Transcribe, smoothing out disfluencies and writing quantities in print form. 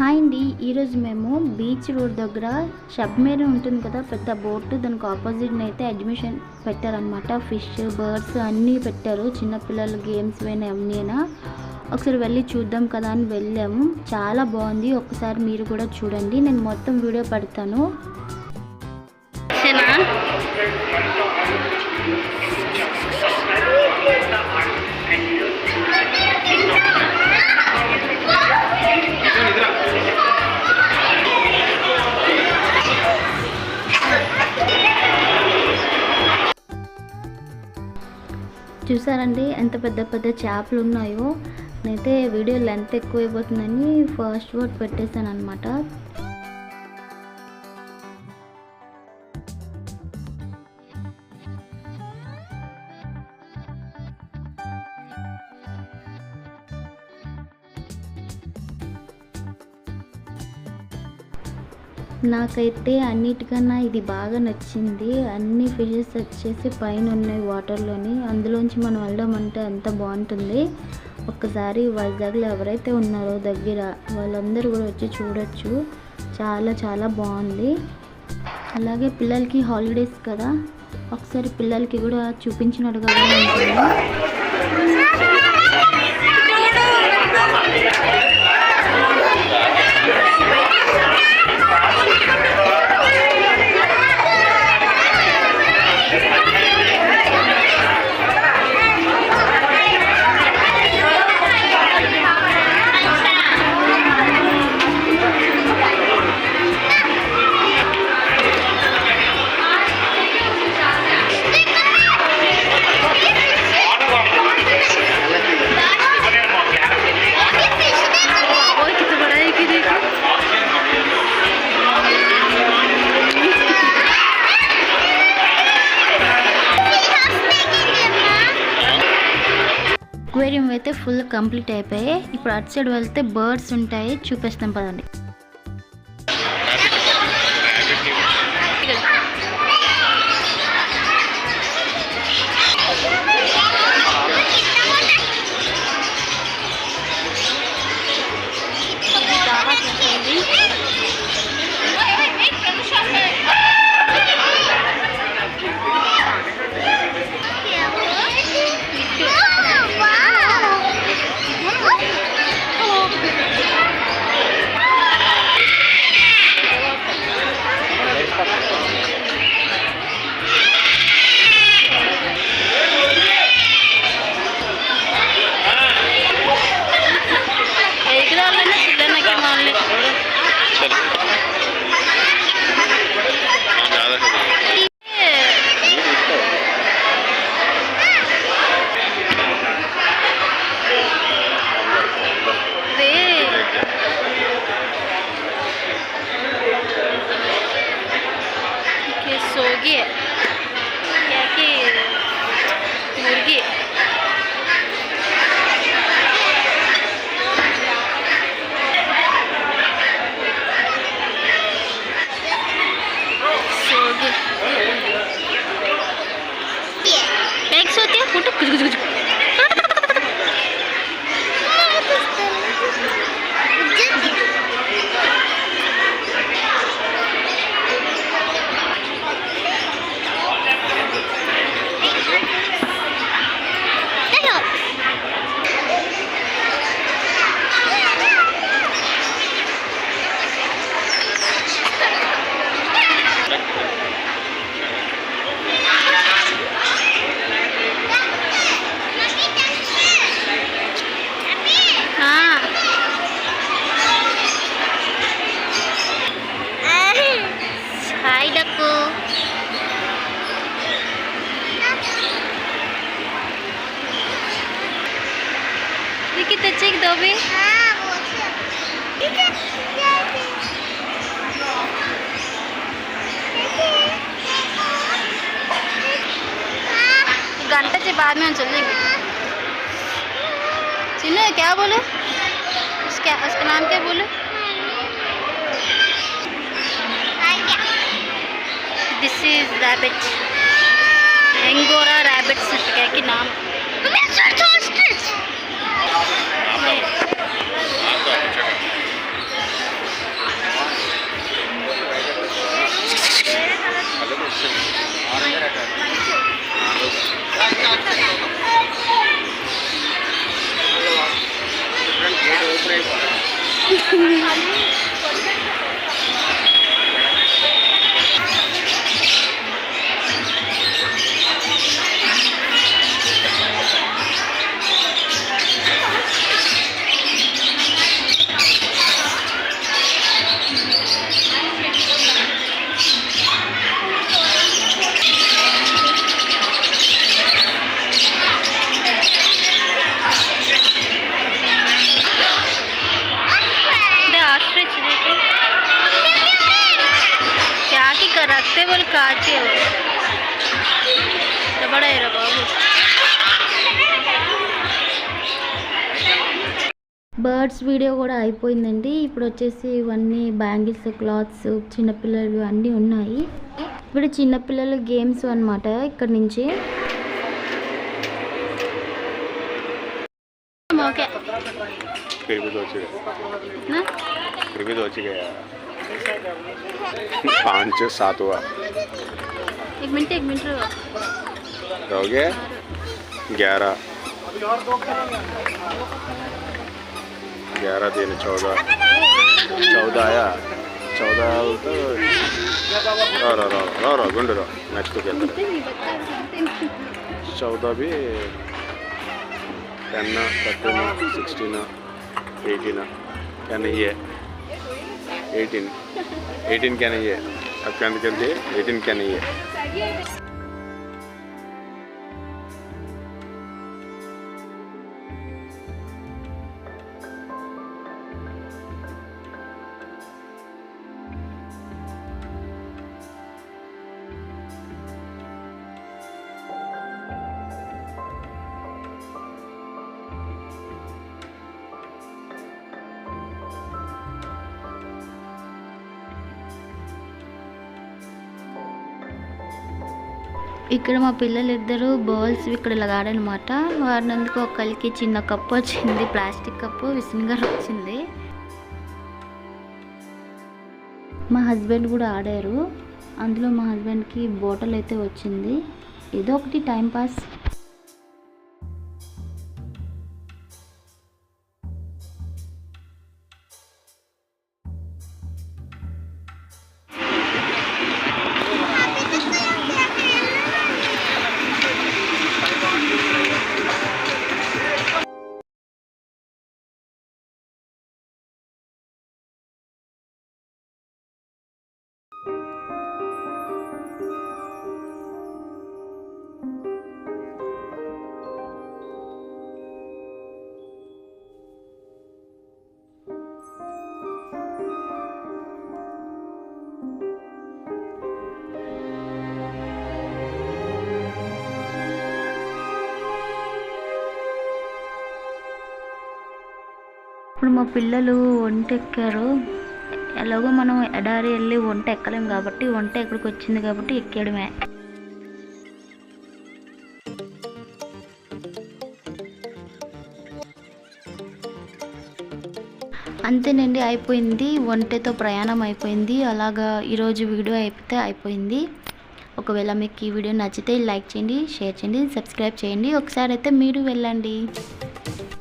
Hi అండి, ఈరోజు మేము బీచ్ రోడ్ దగ్గర సబ్మెరీన్ ఉంటుంది కదా, పెద్ద బోటు. దానికి ఆపోజిట్ అయితే ఎగ్జిబిషన్ పెట్టారనమాట. ఫిష్, బర్డ్స్ అన్నీ పెట్టారు. చిన్నపిల్లల గేమ్స్ అన్నీనా. ఒకసారి వెళ్ళి చూద్దాం కదా అని వెళ్ళాము. చాలా బాగుంది, ఒకసారి మీరు కూడా చూడండి. నేను మొత్తం వీడియో పెడతాను. చూసారండి ఎంత పెద్ద పెద్ద చేపలు ఉన్నాయో. నేనైతే వీడియో లెంత్ ఎక్కువైపోతుందని ఫస్ట్ వర్డ్ పెట్టేశాను అనమాట. నాకైతే అన్నిటికన్నా ఇది బాగా నచ్చింది. అన్ని ఫిషెస్ వచ్చేసి పైన ఉన్నాయి వాటర్లోని. అందులోంచి మనం వెళ్ళడం అంటే అంత బాగుంటుంది. ఒక్కసారి వైజాగ్లో ఎవరైతే ఉన్నారో దగ్గర వాళ్ళందరూ కూడా వచ్చి చూడొచ్చు. చాలా చాలా బాగుంది. అలాగే పిల్లలకి హాలిడేస్ కదా, ఒకసారి పిల్లలకి కూడా చూపించినట్టుగా ఉంటుంది. అక్వేరియం అయితే ఫుల్ కంప్లీట్ అయిపోయాయి. ఇప్పుడు అటు సైడ్ వెళ్తే బర్డ్స్ ఉంటాయి, చూపిస్తాం పదండి. सोगी है क्या कि मुर्गी सोगी एक सोती है फुट कुछ कुछ कुछ देखिए तो चेक दो भी। घंटे से बाद में चलेगी। चिन्ह क्या बोले, उसका नाम क्या बोले? This is rabbit, Angora rabbits क्या कि नाम। रखते बोल काटे बड़ा है बाबू బర్డ్స్ వీడియో కూడా అయిపోయిందండి. ఇప్పుడు వచ్చేసి ఇవన్నీ బ్యాంగిల్స్, క్లాత్స్, చిన్నపిల్లలు అన్నీ ఉన్నాయి. ఇప్పుడు చిన్నపిల్లలు గేమ్స్ అన్నమాట. ఇక్కడ నుంచి ఓకే पाँच सात हुआ 1 मिनट हो गया 11 दिन 14 आया 14 तो रो गुंड रो नेक्स्ट के 14 भी 10 13 16 18 कैन ये 18 क्या नहीं है अब क्या कहते 18 क्या नहीं है. ఇక్కడ మా పిల్లలిద్దరూ బాల్స్ ఇక్కడ ఆడారనమాట. వాడినందుకు ఒకరికి చిన్న కప్పు వచ్చింది, ప్లాస్టిక్ కప్పు. విసునగారు వచ్చింది. మా హస్బెండ్ కూడా ఆడారు. అందులో మా హస్బెండ్కి బాటిల్ అయితే వచ్చింది. ఏదో ఒకటి టైంపాస్. ఇప్పుడు మా పిల్లలు వంట ఎక్కారు. ఎలాగో మనం ఎడారి వెళ్ళి వంట ఎక్కలేం కాబట్టి వంట ఎక్కడికి వచ్చింది కాబట్టి ఎక్కడమే. అంతేనండి, అయిపోయింది. వంటతో ప్రయాణం అయిపోయింది. అలాగా ఈరోజు వీడియో అయిపోయింది. ఒకవేళ మీకు ఈ వీడియో నచ్చితే లైక్ చేయండి, షేర్ చేయండి, సబ్స్క్రైబ్ చేయండి. ఒకసారి అయితే మీరు వెళ్ళండి.